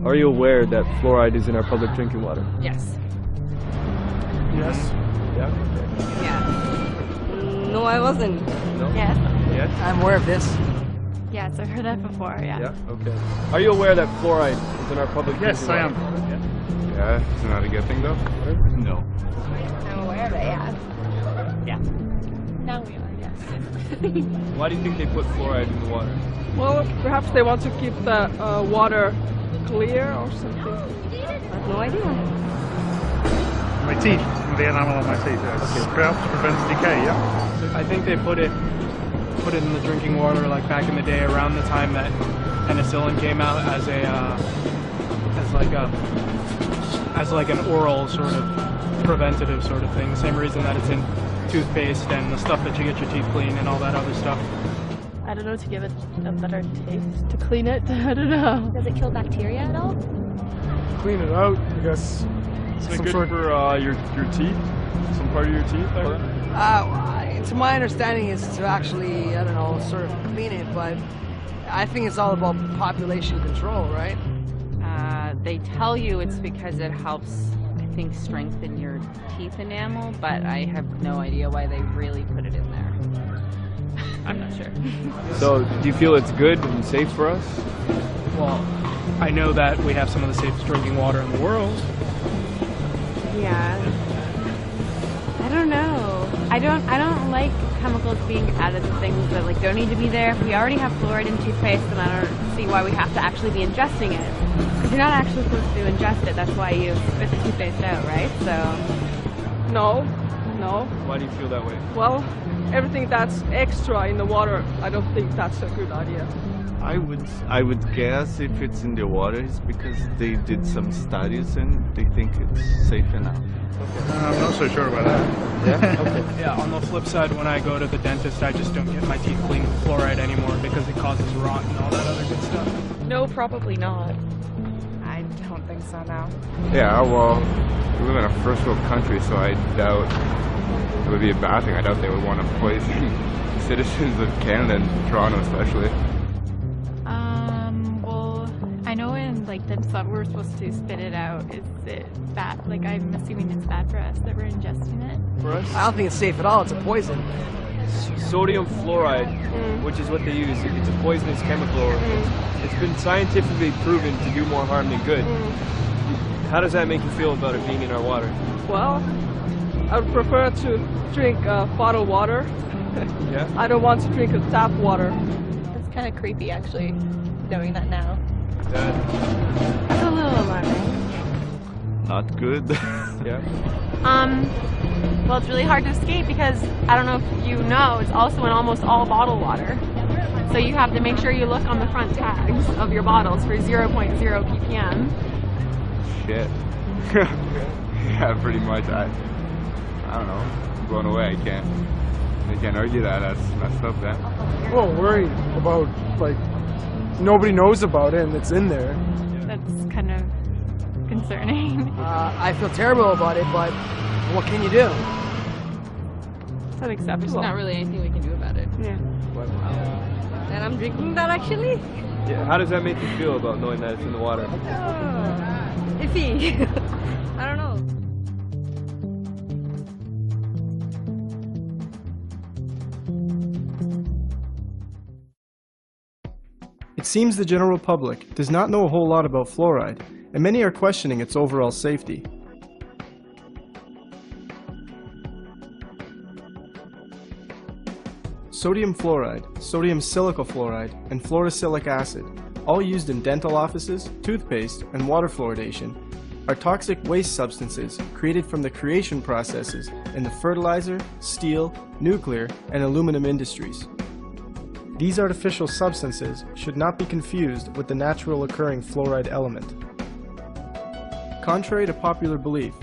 Are you aware that fluoride is in our public drinking water? Yes. Yes. Yeah? Yeah. No, I wasn't. No? Yes. Yes? I'm aware of this. Yes, I've heard that before, yeah. Yeah? Okay. Are you aware that fluoride is in our public Yes, drinking I water? am. Yeah, isn't that a good thing though? No. I'm aware of it, yeah. Yeah. Now we are, yes. Why do you think they put fluoride in the water? Well, perhaps they want to keep the water clear or something. I have no idea. My teeth, the enamel on my teeth. Perhaps prevents decay, yeah? I think they put it in the drinking water like back in the day, around the time that penicillin came out as like an oral sort of preventative sort of thing. The same reason that it's in toothpaste and the stuff that you get your teeth clean and all that other stuff. I don't know, to give it a better taste, to clean it, I don't know. Does it kill bacteria at all? Clean it out, I guess. Is it good for your teeth? Some part of your teeth? To my understanding is to actually, I don't know, sort of clean it, but I think it's all about population control, right? They tell you it's because it helps, I think, strengthen your teeth enamel, but I have no idea why they really put it in there. I'm not sure. So, do you feel it's good and safe for us? Well, I know that we have some of the safest drinking water in the world. Yeah. I don't know. I don't like chemicals being added to things that like don't need to be there. If we already have fluoride in toothpaste, then I don't see why we have to actually be ingesting it. Because you're not actually supposed to ingest it. That's why you spit the toothpaste out, right? So. No. Why do you feel that way? Well, everything that's extra in the water, I don't think that's a good idea. I would guess if it's in the water, it's because they did some studies and they think it's safe enough. I'm not so sure about that. Yeah? Okay. Yeah, on the flip side, when I go to the dentist, I just don't get my teeth cleaned with fluoride anymore because it causes rot and all that other good stuff. No, probably not. I don't think so, no. Yeah, well, we live in a first world country, so I doubt it would be a bad thing. I doubt they would want to poison citizens of Canada and Toronto especially. Well, I know in like the stuff we're supposed to spit it out. Is it bad? Like I'm assuming it's bad for us that we're ingesting it. For us? I don't think it's safe at all. It's a poison. Sodium fluoride, which is what they use, it's a poisonous chemical. It's been scientifically proven to do more harm than good. How does that make you feel about it being in our water? Well, I would prefer to drink bottled water. Yeah? I don't want to drink tap water. That's kind of creepy, actually, knowing that now. That's a little alarming. Not good. Yeah? Well, it's really hard to escape because, I don't know if you know, it's also in almost all bottled water. So you have to make sure you look on the front tags of your bottles for 0.0 ppm. Shit. Yeah, pretty much. I don't know. I'm blown away. I can't argue that. That's messed up, then. Well, worried about, like, nobody knows about it and it's in there. That's kind of concerning. I feel terrible about it, but what can you do? It's unacceptable. There's not really anything we can do about it. Yeah. And I'm drinking that actually? Yeah. How does that make you feel about knowing that it's in the water? Iffy. I don't know. It seems the general public does not know a whole lot about fluoride, and many are questioning its overall safety. Sodium fluoride, sodium silicate fluoride, and fluorosilicic acid, all used in dental offices, toothpaste, and water fluoridation, are toxic waste substances created from the creation processes in the fertilizer, steel, nuclear, and aluminum industries. These artificial substances should not be confused with the natural occurring fluoride element. Contrary to popular belief,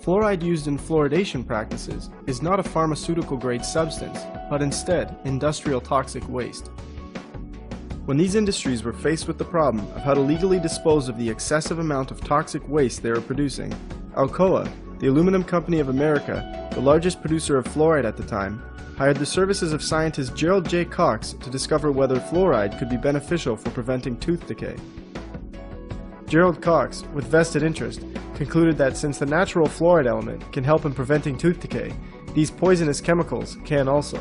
fluoride used in fluoridation practices is not a pharmaceutical-grade substance, but instead industrial toxic waste. When these industries were faced with the problem of how to legally dispose of the excessive amount of toxic waste they were producing, Alcoa, the Aluminum Company of America, the largest producer of fluoride at the time, hired the services of scientist Gerald J. Cox to discover whether fluoride could be beneficial for preventing tooth decay. Gerald Cox, with vested interest, concluded that since the natural fluoride element can help in preventing tooth decay, these poisonous chemicals can also.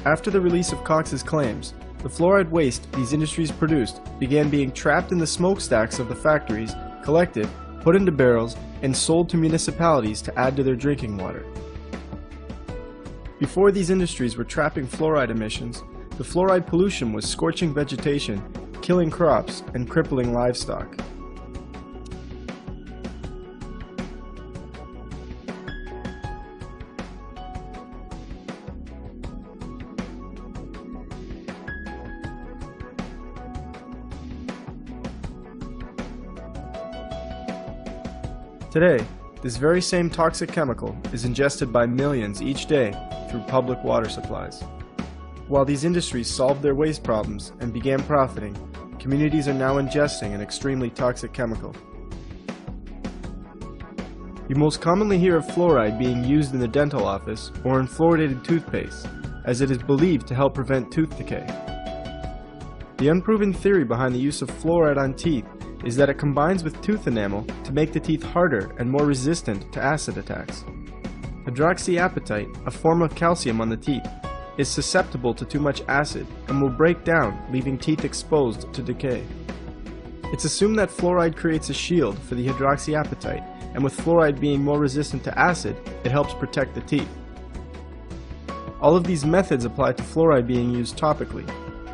After the release of Cox's claims, the fluoride waste these industries produced began being trapped in the smokestacks of the factories, collected, put into barrels, and sold to municipalities to add to their drinking water. Before these industries were trapping fluoride emissions, the fluoride pollution was scorching vegetation, killing crops, and crippling livestock. Today, this very same toxic chemical is ingested by millions each day through public water supplies. While these industries solved their waste problems and began profiting, communities are now ingesting an extremely toxic chemical. You most commonly hear of fluoride being used in the dental office or in fluoridated toothpaste, as it is believed to help prevent tooth decay. The unproven theory behind the use of fluoride on teeth is that it combines with tooth enamel to make the teeth harder and more resistant to acid attacks. Hydroxyapatite, a form of calcium on the teeth, is susceptible to too much acid and will break down, leaving teeth exposed to decay. It's assumed that fluoride creates a shield for the hydroxyapatite, and with fluoride being more resistant to acid, it helps protect the teeth. All of these methods apply to fluoride being used topically.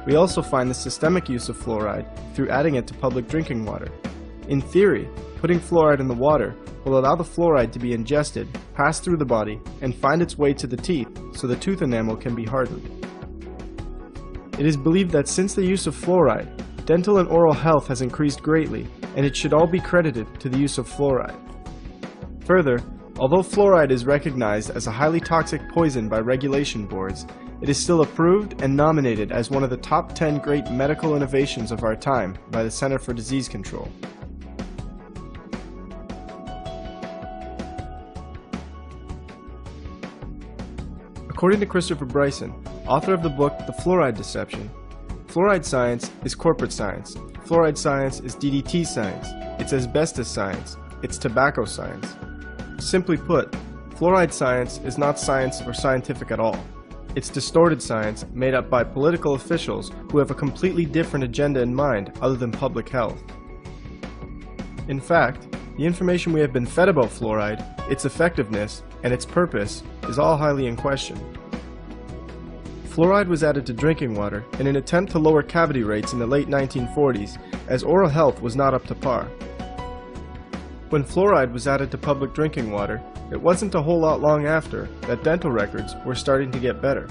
We also find the systemic use of fluoride through adding it to public drinking water. In theory, putting fluoride in the water will allow the fluoride to be ingested, pass through the body, and find its way to the teeth so the tooth enamel can be hardened. It is believed that since the use of fluoride, dental and oral health has increased greatly, and it should all be credited to the use of fluoride. Further, although fluoride is recognized as a highly toxic poison by regulation boards, it is still approved and nominated as one of the top 10 great medical innovations of our time by the Center for Disease Control. According to Christopher Bryson, author of the book The Fluoride Deception, fluoride science is corporate science, fluoride science is DDT science, it's asbestos science, it's tobacco science. Simply put, fluoride science is not science or scientific at all. It's distorted science made up by political officials who have a completely different agenda in mind other than public health. In fact, the information we have been fed about fluoride, its effectiveness, and its purpose is all highly in question. Fluoride was added to drinking water in an attempt to lower cavity rates in the late 1940s, as oral health was not up to par. When fluoride was added to public drinking water, it wasn't a whole lot long after that dental records were starting to get better.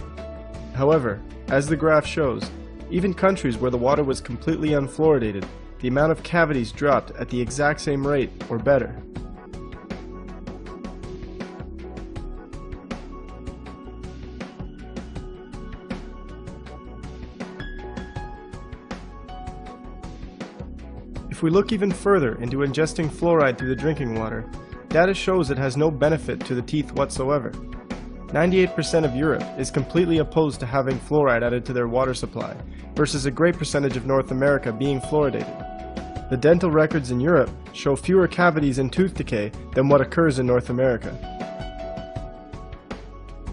However, as the graph shows, even countries where the water was completely unfluoridated, the amount of cavities dropped at the exact same rate or better. If we look even further into ingesting fluoride through the drinking water, data shows it has no benefit to the teeth whatsoever. 98% of Europe is completely opposed to having fluoride added to their water supply, versus a great percentage of North America being fluoridated. The dental records in Europe show fewer cavities and tooth decay than what occurs in North America.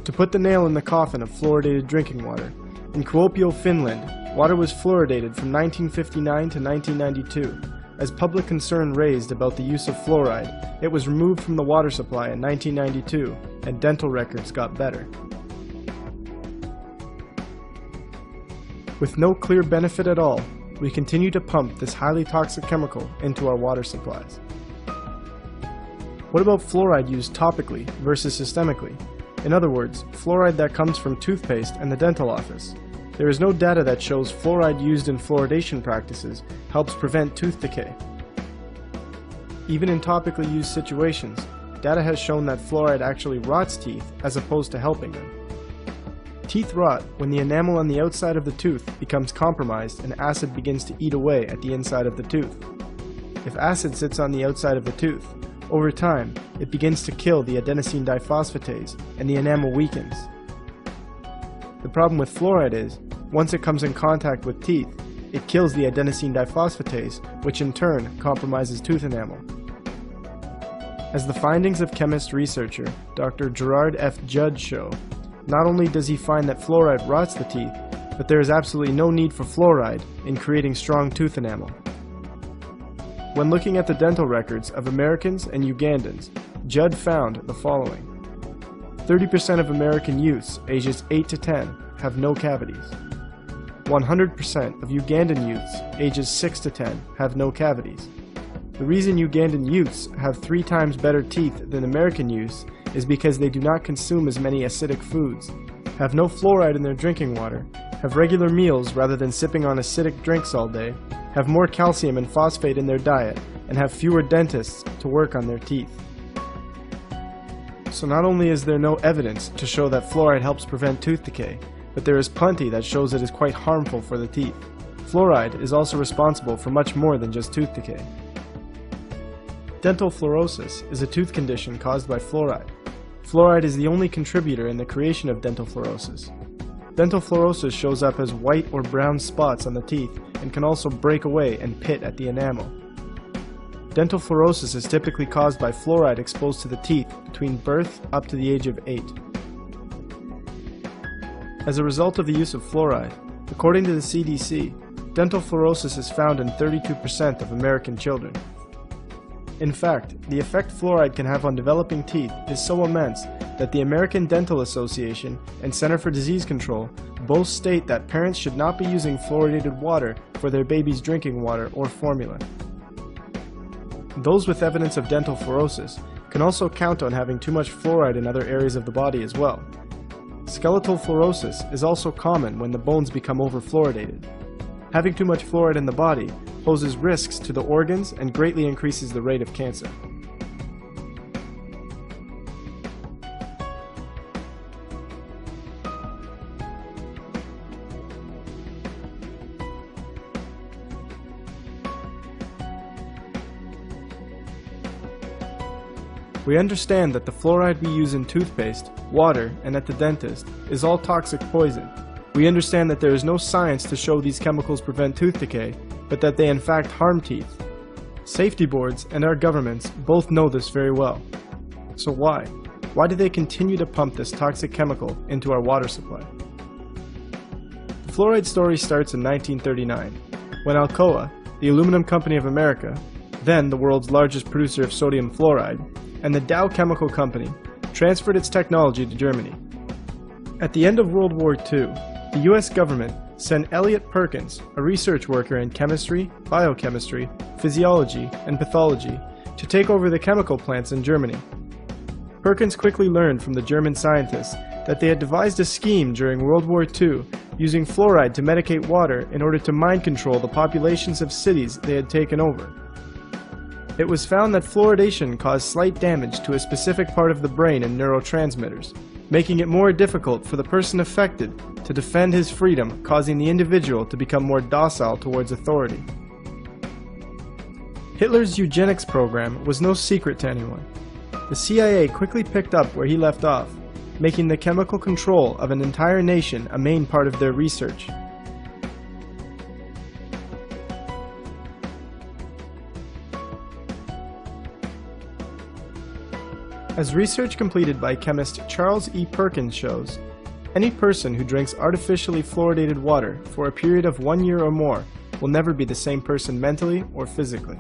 To put the nail in the coffin of fluoridated drinking water, in Kuopio, Finland, water was fluoridated from 1959 to 1992. As public concern raised about the use of fluoride, it was removed from the water supply in 1992, and dental records got better. With no clear benefit at all, we continue to pump this highly toxic chemical into our water supplies. What about fluoride used topically versus systemically? In other words, fluoride that comes from toothpaste and the dental office. There is no data that shows fluoride used in fluoridation practices helps prevent tooth decay. Even in topically used situations, data has shown that fluoride actually rots teeth as opposed to helping them. Teeth rot when the enamel on the outside of the tooth becomes compromised and acid begins to eat away at the inside of the tooth. If acid sits on the outside of the tooth, Over time, it begins to kill the adenosine diphosphatase and the enamel weakens. The problem with fluoride is, once it comes in contact with teeth, it kills the adenosine diphosphatase, which in turn compromises tooth enamel. As the findings of chemist researcher Dr. Gerard F. Judd show, not only does he find that fluoride rots the teeth, but there is absolutely no need for fluoride in creating strong tooth enamel. When looking at the dental records of Americans and Ugandans, Judd found the following. 30% of American youths ages 8 to 10 have no cavities. 100% of Ugandan youths ages 6 to 10 have no cavities. The reason Ugandan youths have 3 times better teeth than American youths is because they do not consume as many acidic foods, have no fluoride in their drinking water, have regular meals rather than sipping on acidic drinks all day, have more calcium and phosphate in their diet, and have fewer dentists to work on their teeth. So not only is there no evidence to show that fluoride helps prevent tooth decay, but there is plenty that shows it is quite harmful for the teeth. Fluoride is also responsible for much more than just tooth decay. Dental fluorosis is a tooth condition caused by fluoride. Fluoride is the only contributor in the creation of dental fluorosis. Dental fluorosis shows up as white or brown spots on the teeth and can also break away and pit at the enamel. Dental fluorosis is typically caused by fluoride exposed to the teeth between birth up to the age of 8. As a result of the use of fluoride, according to the CDC, dental fluorosis is found in 32% of American children. In fact, the effect fluoride can have on developing teeth is so immense that the American Dental Association and Center for Disease Control both state that parents should not be using fluoridated water for their baby's drinking water or formula. Those with evidence of dental fluorosis can also count on having too much fluoride in other areas of the body as well. Skeletal fluorosis is also common when the bones become overfluoridated. Having too much fluoride in the body poses risks to the organs and greatly increases the rate of cancer. We understand that the fluoride we use in toothpaste, water, and at the dentist is all toxic poison. We understand that there is no science to show these chemicals prevent tooth decay, but that they in fact harm teeth. Safety boards and our governments both know this very well. So why? Why do they continue to pump this toxic chemical into our water supply? The fluoride story starts in 1939, when Alcoa, the Aluminum Company of America, then the world's largest producer of sodium fluoride, and the Dow Chemical Company transferred its technology to Germany. At the end of World War II, the US government sent Elliot Perkins, a research worker in chemistry, biochemistry, physiology, and pathology, to take over the chemical plants in Germany. Perkins quickly learned from the German scientists that they had devised a scheme during World War II using fluoride to medicate water in order to mind control the populations of cities they had taken over. It was found that fluoridation caused slight damage to a specific part of the brain and neurotransmitters, making it more difficult for the person affected to defend his freedom, causing the individual to become more docile towards authority. Hitler's eugenics program was no secret to anyone. The CIA quickly picked up where he left off, making the chemical control of an entire nation a main part of their research. As research completed by chemist Charles E. Perkins shows, any person who drinks artificially fluoridated water for a period of 1 year or more will never be the same person mentally or physically.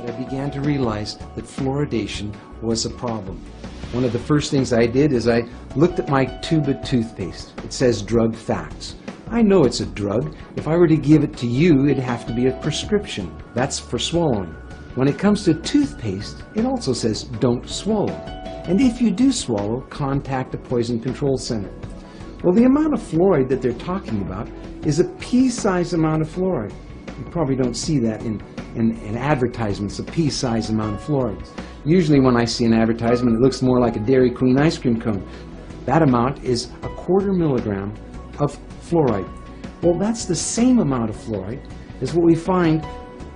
I began to realize that fluoridation was a problem. One of the first things I did is I looked at my tube of toothpaste. It says drug facts. I know it's a drug. If I were to give it to you, it'd have to be a prescription. That's for swallowing. When it comes to toothpaste, it also says don't swallow. And if you do swallow, contact a poison control center. Well, the amount of fluoride that they're talking about is a pea-sized amount of fluoride. You probably don't see that in advertisements, a pea-sized amount of fluoride. Usually when I see an advertisement, it looks more like a Dairy Queen ice cream cone. That amount is 1/4 milligram of fluoride. Well, that's the same amount of fluoride as what we find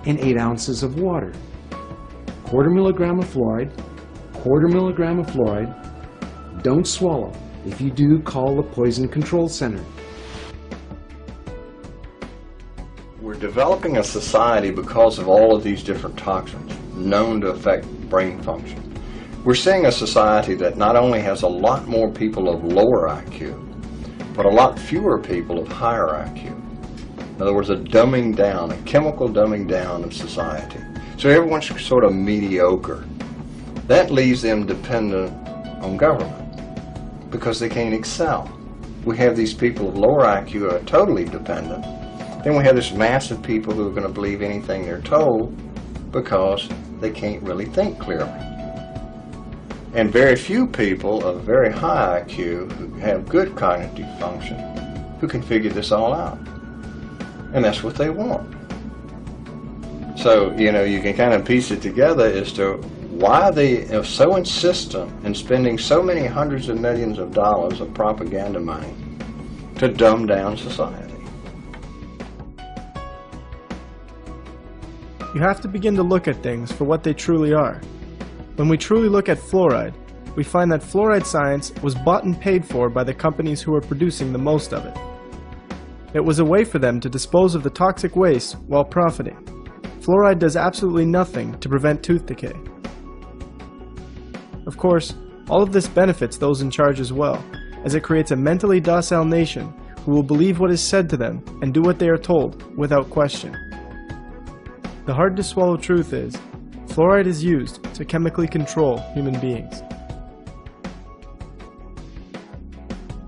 in 8 ounces of water. 1/4 milligram of fluoride, 1/4 milligram of fluoride. Don't swallow. If you do, call the Poison Control Center. We're developing a society because of all of these different toxins known to affect brain function. We're seeing a society that not only has a lot more people of lower IQ, but a lot fewer people of higher IQ. In other words, a dumbing down, a chemical dumbing down of society. So everyone's sort of mediocre. That leaves them dependent on government because they can't excel. We have these people of lower IQ who are totally dependent. Then we have this mass of people who are going to believe anything they're told because they can't really think clearly. And very few people of very high IQ who have good cognitive function who can figure this all out. And that's what they want. So, you know, you can kind of piece it together as to why they are so insistent in spending so many hundreds of millions of dollars of propaganda money to dumb down society. You have to begin to look at things for what they truly are. When we truly look at fluoride, we find that fluoride science was bought and paid for by the companies who were producing the most of it. It was a way for them to dispose of the toxic waste while profiting. Fluoride does absolutely nothing to prevent tooth decay. Of course, all of this benefits those in charge as well, as it creates a mentally docile nation who will believe what is said to them and do what they are told without question. The hard-to-swallow truth is, fluoride is used to chemically control human beings.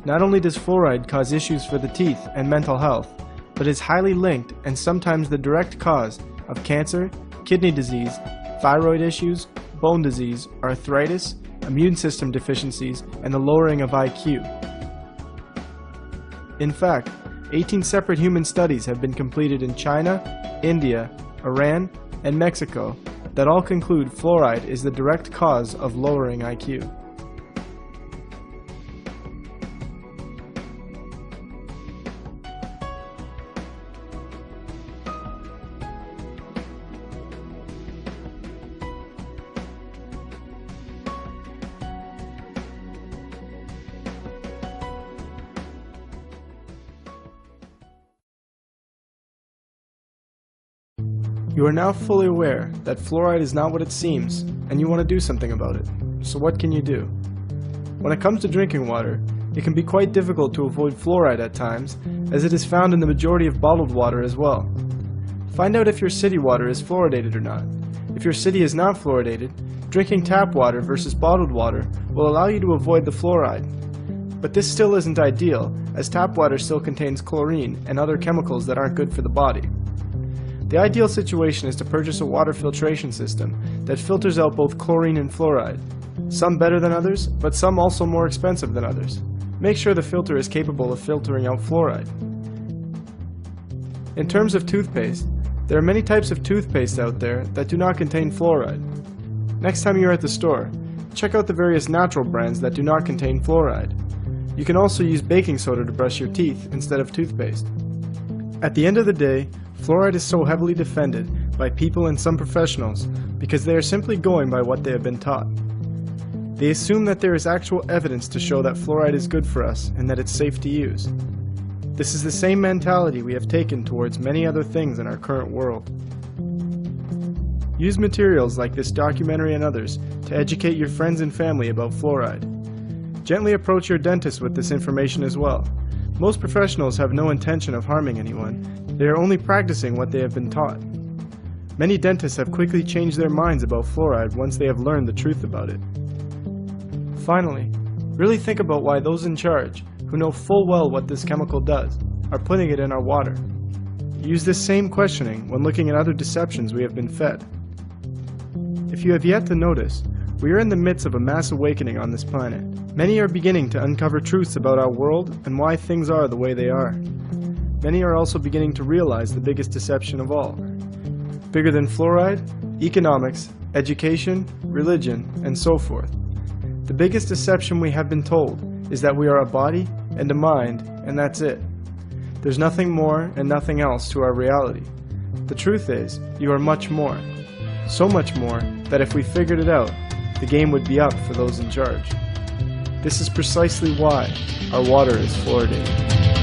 Not only does fluoride cause issues for the teeth and mental health, but is highly linked and sometimes the direct cause of cancer, kidney disease, thyroid issues, bone disease, arthritis, immune system deficiencies, and the lowering of IQ. In fact, 18 separate human studies have been completed in China, India, Iran, and Mexico that all conclude fluoride is the direct cause of lowering IQ. You are now fully aware that fluoride is not what it seems, and you want to do something about it. So what can you do? When it comes to drinking water, it can be quite difficult to avoid fluoride at times, as it is found in the majority of bottled water as well. Find out if your city water is fluoridated or not. If your city is not fluoridated, drinking tap water versus bottled water will allow you to avoid the fluoride. But this still isn't ideal, as tap water still contains chlorine and other chemicals that aren't good for the body. The ideal situation is to purchase a water filtration system that filters out both chlorine and fluoride. Some better than others, but some also more expensive than others. Make sure the filter is capable of filtering out fluoride. In terms of toothpaste, there are many types of toothpaste out there that do not contain fluoride. Next time you're at the store, check out the various natural brands that do not contain fluoride. You can also use baking soda to brush your teeth instead of toothpaste. At the end of the day, fluoride is so heavily defended by people and some professionals because they are simply going by what they have been taught. They assume that there is actual evidence to show that fluoride is good for us and that it's safe to use. This is the same mentality we have taken towards many other things in our current world. Use materials like this documentary and others to educate your friends and family about fluoride. Gently approach your dentist with this information as well. Most professionals have no intention of harming anyone. They are only practicing what they have been taught. Many dentists have quickly changed their minds about fluoride once they have learned the truth about it. Finally, really think about why those in charge, who know full well what this chemical does, are putting it in our water. Use this same questioning when looking at other deceptions we have been fed. If you have yet to notice, We are in the midst of a mass awakening on this planet. Many are beginning to uncover truths about our world and why things are the way they are. Many are also beginning to realize the biggest deception of all. Bigger than fluoride, economics, education, religion, and so forth. The biggest deception we have been told is that we are a body and a mind, and that's it. There's nothing more and nothing else to our reality. The truth is, you are much more. So much more that if we figured it out, the game would be up for those in charge. This is precisely why our water is fluoridated.